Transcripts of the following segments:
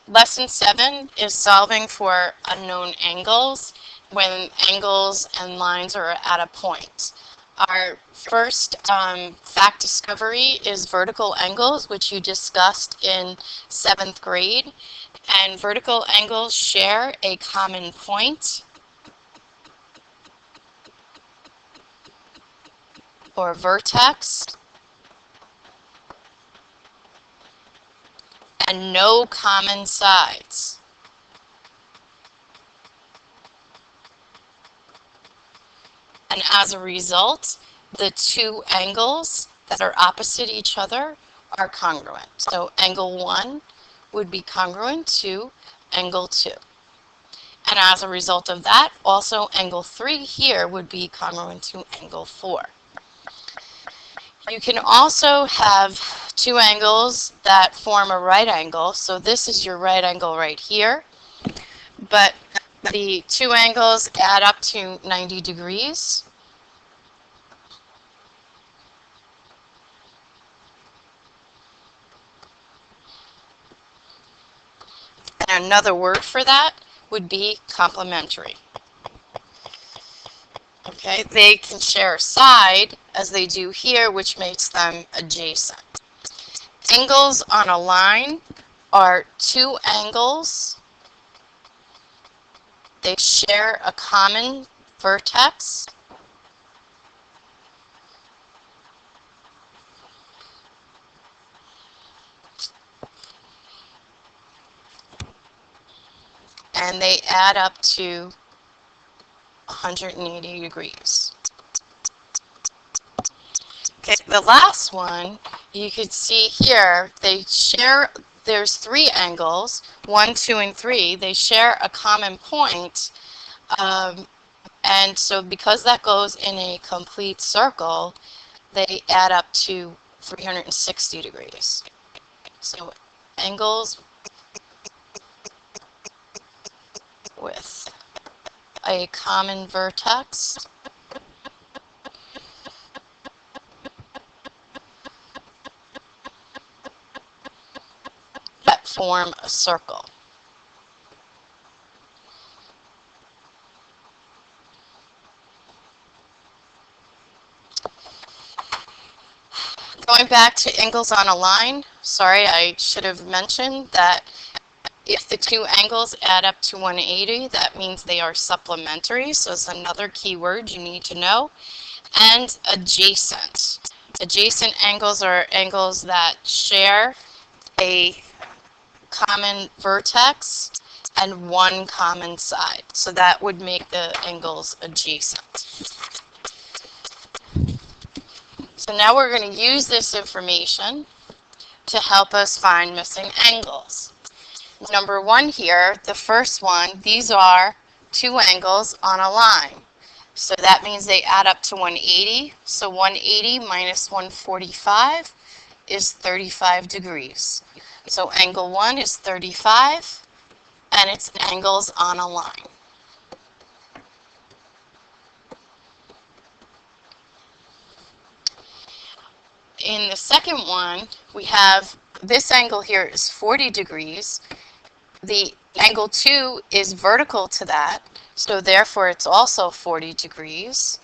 Lesson 7 is solving for unknown angles when angles and lines are at a point. Our first fact discovery is vertical angles, which you discussed in 7th grade. And vertical angles share a common point or vertex and no common sides. And as a result, the two angles that are opposite each other are congruent. So angle 1 would be congruent to angle 2. And as a result of that, also angle 3 here would be congruent to angle 4. You can also have two angles that form a right angle. So this is your right angle right here. But the two angles add up to 90 degrees. And another word for that would be complementary. Okay, they can share a side as they do here, which makes them adjacent. Angles on a line are two angles. They share a common vertex. And they add up to 180 degrees. Okay, the last one, you can see here, there's three angles, 1, 2, and 3. They share a common point. And so because that goes in a complete circle, they add up to 360 degrees. So angles with a common vertex that form a circle. Going back to angles on a line, sorry, I should have mentioned that if the two angles add up to 180, that means they are supplementary. So it's another key word you need to know. And adjacent. Adjacent angles are angles that share a common vertex and one common side. So that would make the angles adjacent. So now we're going to use this information to help us find missing angles. Number 1 here, the first one, these are two angles on a line. So that means they add up to 180. So 180 minus 145 is 35 degrees. So angle 1 is 35, and it's angles on a line. In the second one, we have this angle here is 40 degrees. The angle 2 is vertical to that, so therefore it's also 40 degrees.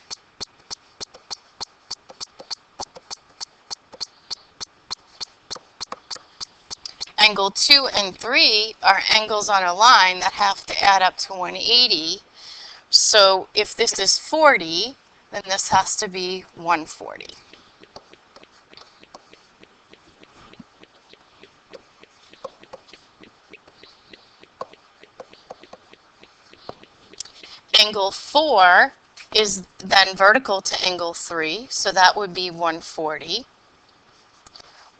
Angle 2 and 3 are angles on a line that have to add up to 180. So if this is 40, then this has to be 140. Angle 4 is then vertical to angle 3, so that would be 140.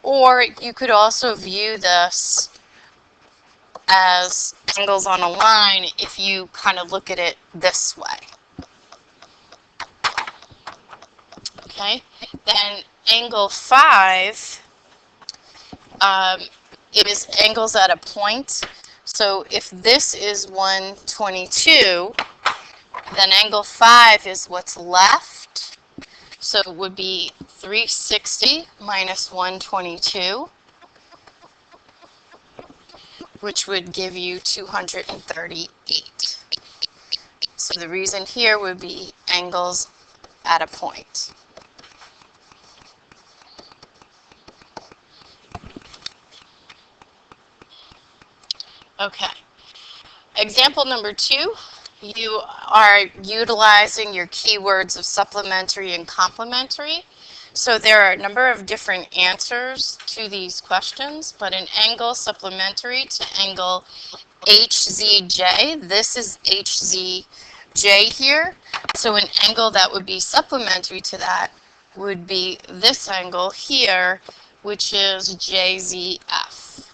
Or you could also view this as angles on a line if you kind of look at it this way. Okay, then angle 5 is angles at a point. So if this is 122, then angle 5 is what's left. So it would be 360 minus 122. which would give you 238. So the reason here would be angles at a point. Okay. Example number 2, you are utilizing your keywords of supplementary and complementary. So there are a number of different answers to these questions, but an angle supplementary to angle HZJ, this is HZJ here. So an angle that would be supplementary to that would be this angle here, which is JZF.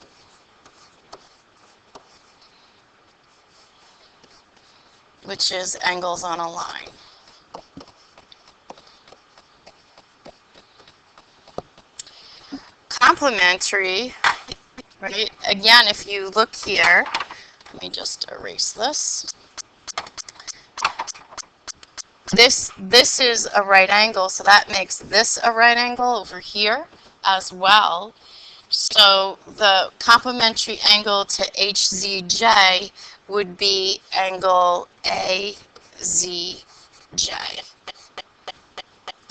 Which is angles on a line. Complementary, right? Again, if you look here, let me just erase this. This is a right angle, so that makes this a right angle over here as well. So the complementary angle to HZJ would be angle AZJ.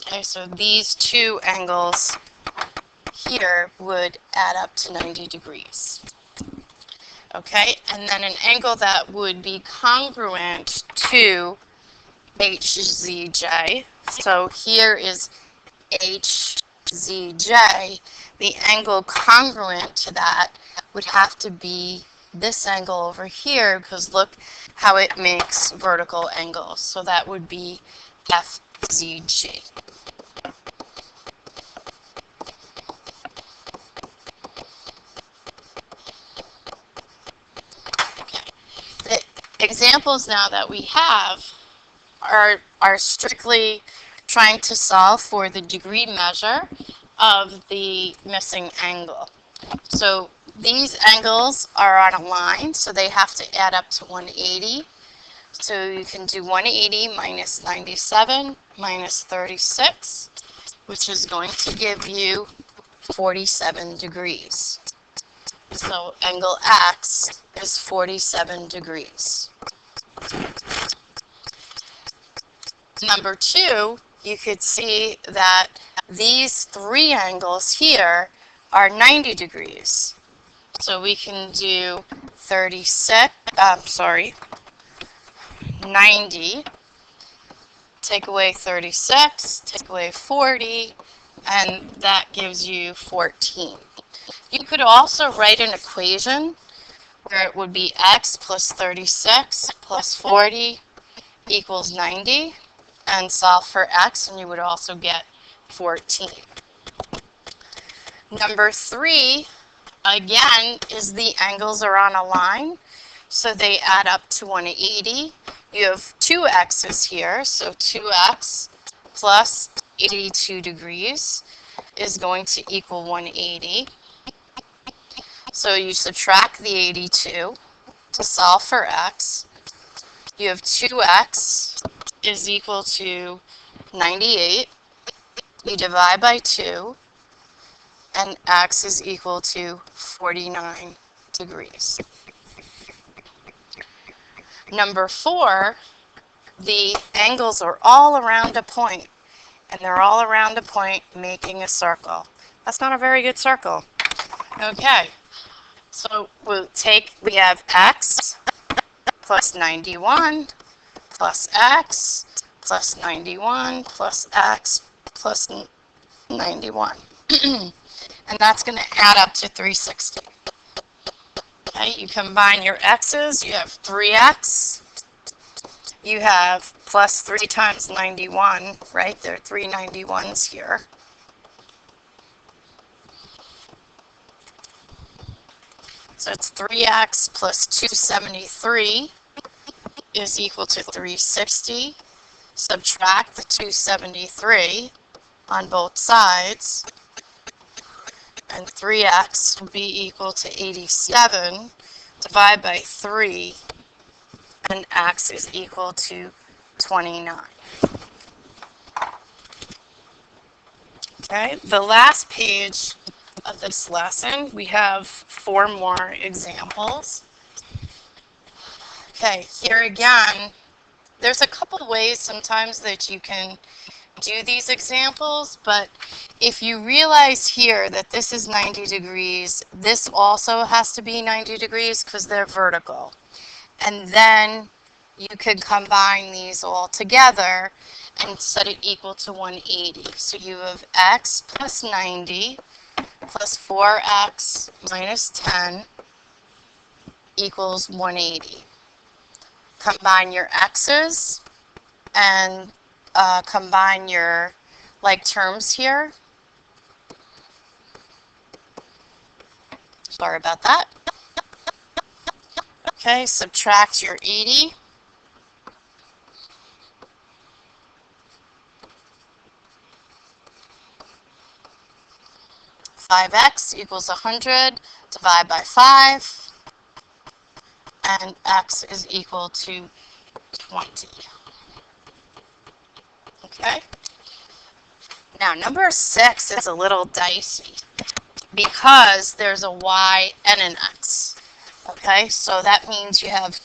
Okay, so these two angles here would add up to 90 degrees. Okay, and then an angle that would be congruent to HZJ. So here is HZJ. The angle congruent to that would have to be this angle over here, because look how it makes vertical angles. So that would be FZG. Okay. The examples now that we have are strictly trying to solve for the degree measure of the missing angle. So these angles are on a line, so they have to add up to 180. So you can do 180 minus 97 minus 36, which is going to give you 47 degrees. So angle X is 47 degrees. Number 2, you could see that these three angles here are 90 degrees. So we can do 90, take away 36, take away 40, and that gives you 14. You could also write an equation where it would be x plus 36 plus 40 equals 90, and solve for x, and you would also get 14. Number 3, again, is the angles are on a line, so they add up to 180. You have two x's here, so 2x plus 82 degrees is going to equal 180. So you subtract the 82 to solve for x. You have 2x is equal to 98. You divide by 2, and x is equal to 49 degrees. Number 4, the angles are all around a point, and they're all around a point making a circle. That's not a very good circle. Okay, so we have x plus 91 plus x plus 91 plus x plus 91. And that's going to add up to 360. Okay, you combine your x's, you have 3x. You have plus 3 times 91, right? There are 3 91s here. So it's 3x plus 273 is equal to 360. Subtract the 273 on both sides, and 3x will be equal to 87. Divide by 3, and x is equal to 29. Okay, the last page of this lesson. We have 4 more examples. Okay, here again, there's a couple ways sometimes that you can do these examples, but if you realize here that this is 90 degrees, this also has to be 90 degrees because they're vertical. And then you could combine these all together and set it equal to 180. So you have x plus 90 plus 4x minus 10 equals 180. Combine your x's and combine your like terms here. Sorry about that. Okay, subtract your 80. Five x equals 100. Divide by 5. And x is equal to 20. Okay? Now, number 6 is a little dicey because there's a y and an x. Okay, so that means you have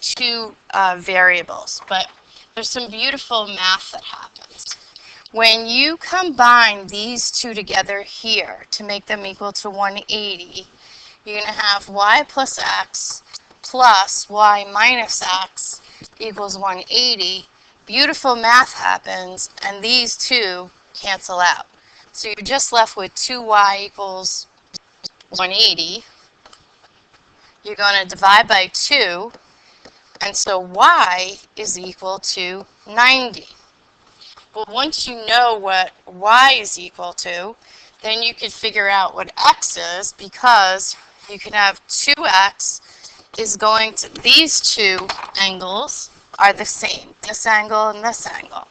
2 variables, but there's some beautiful math that happens. When you combine these 2 together here to make them equal to 180, you're going to have y plus x plus y minus x equals 180. Beautiful math happens, and these 2 cancel out. So you're just left with 2y equals 180. You're going to divide by 2, and so y is equal to 90. Well, once you know what y is equal to, then you can figure out what x is, because you can have 2x is going to, these 2 angles are the same, this angle and this angle.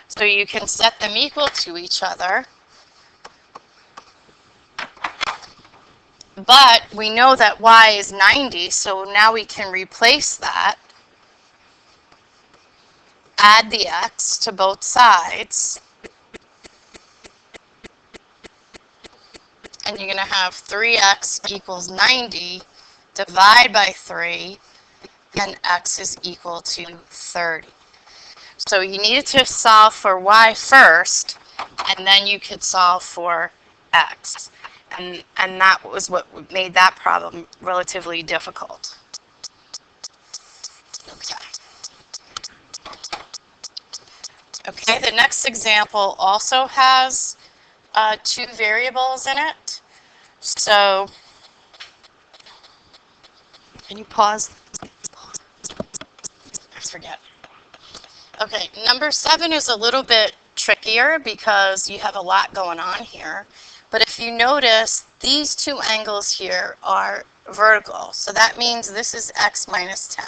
So you can set them equal to each other. But we know that y is 90, so now we can replace that. Add the x to both sides. And you're going to have 3x equals 90. Divide by 3, and x is equal to 30. So you needed to solve for y first, and then you could solve for x. And that was what made that problem relatively difficult. Okay, the next example also has 2 variables in it. So, can you pause? I forget. Okay, number 7 is a little bit trickier because you have a lot going on here. But if you notice, these 2 angles here are vertical. So that means this is x minus 10.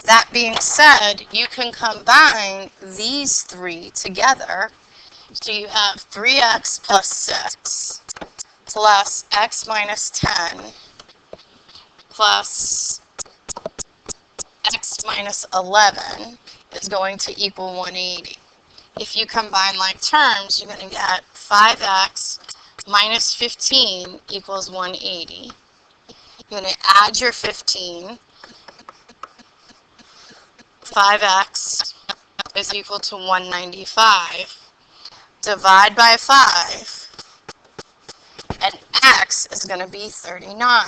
That being said, you can combine these 3 together. So you have 3x plus 6 plus x minus 10 plus x minus 11 is going to equal 180. If you combine like terms, you're going to get 5x minus 15 equals 180. You're going to add your 15. 5x is equal to 195. Divide by 5. And x is going to be 39.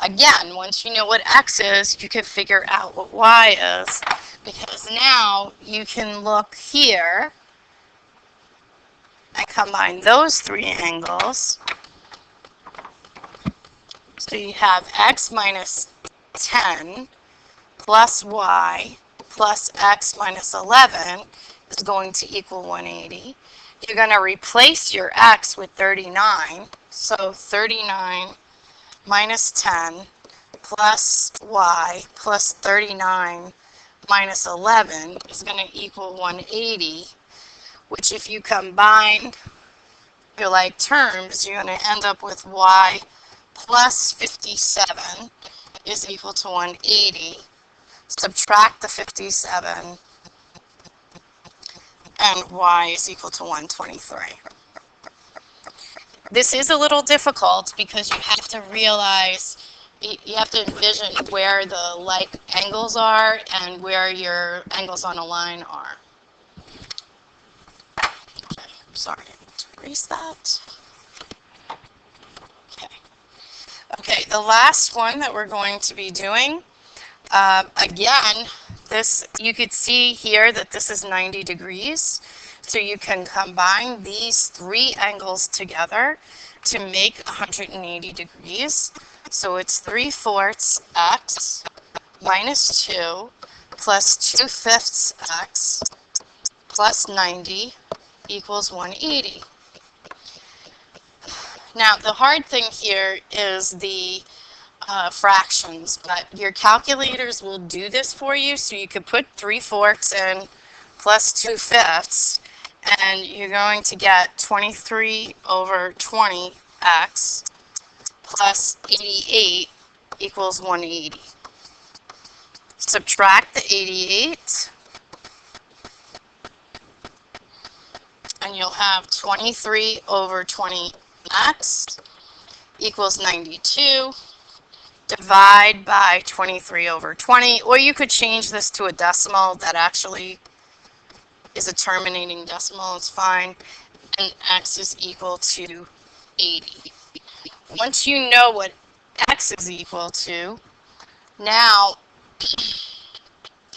Again, once you know what x is, you can figure out what y is. Because now you can look here and combine those 3 angles. So you have x minus 10 plus y plus x minus 11 is going to equal 180. You're going to replace your x with 39. So 39 minus 10 plus y plus 39 minus 11 is going to equal 180, which if you combine your like terms, you're going to end up with y plus 57 is equal to 180. Subtract the 57, and y is equal to 123. This is a little difficult because you have to realize, you have to envision where the like angles are and where your angles on a line are. Okay, sorry, to erase that. Okay. Okay, the last one that we're going to be doing, again, this, you could see here that this is 90 degrees. So you can combine these three angles together to make 180 degrees. So it's 3/4 x minus 2 plus 2/5 x plus 90 equals 180. Now, the hard thing here is the fractions, but your calculators will do this for you. So you could put 3/4 in plus 2/5, and you're going to get 23 over 20x plus 88 equals 180. Subtract the 88, and you'll have 23 over 20x equals 92. Divide by 23 over 20, or you could change this to a decimal that actually is a terminating decimal, it's fine, and x is equal to 80. Once you know what x is equal to, now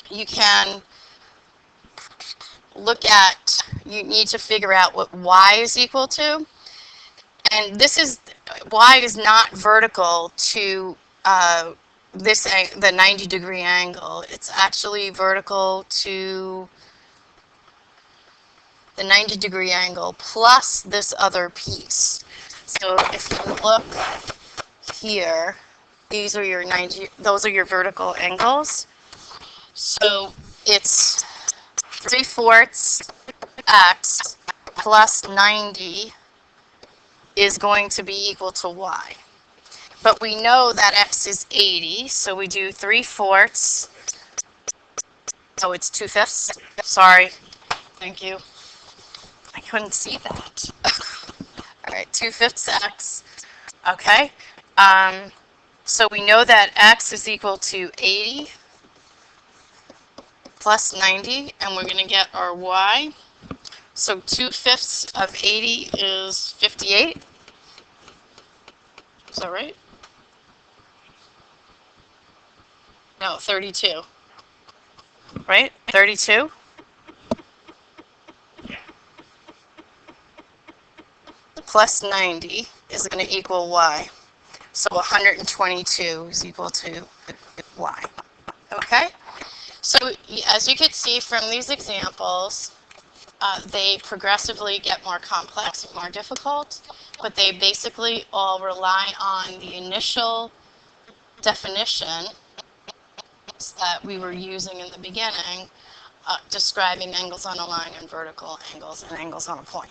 you can look at, you need to figure out what y is equal to, and this is, y is not vertical to this, the 90 degree angle. It's actually vertical to the 90 degree angle plus this other piece. So if you look here, these are your 90, those are your vertical angles. So it's 3/4 x plus 90 is going to be equal to y. But we know that x is 80, so we do 3/4. Oh, it's 2/5. Sorry. Thank you. I couldn't see that. All right, 2/5 x. Okay. So we know that x is equal to 80 plus 90, and we're going to get our y. So 2/5 of 80 is 58. Is that right? No, 32. Right? 32? Plus 90 is going to equal y. So 122 is equal to y. Okay? So as you can see from these examples, they progressively get more complex and more difficult, but they basically all rely on the initial definition that we were using in the beginning, describing angles on a line and vertical angles and angles on a point.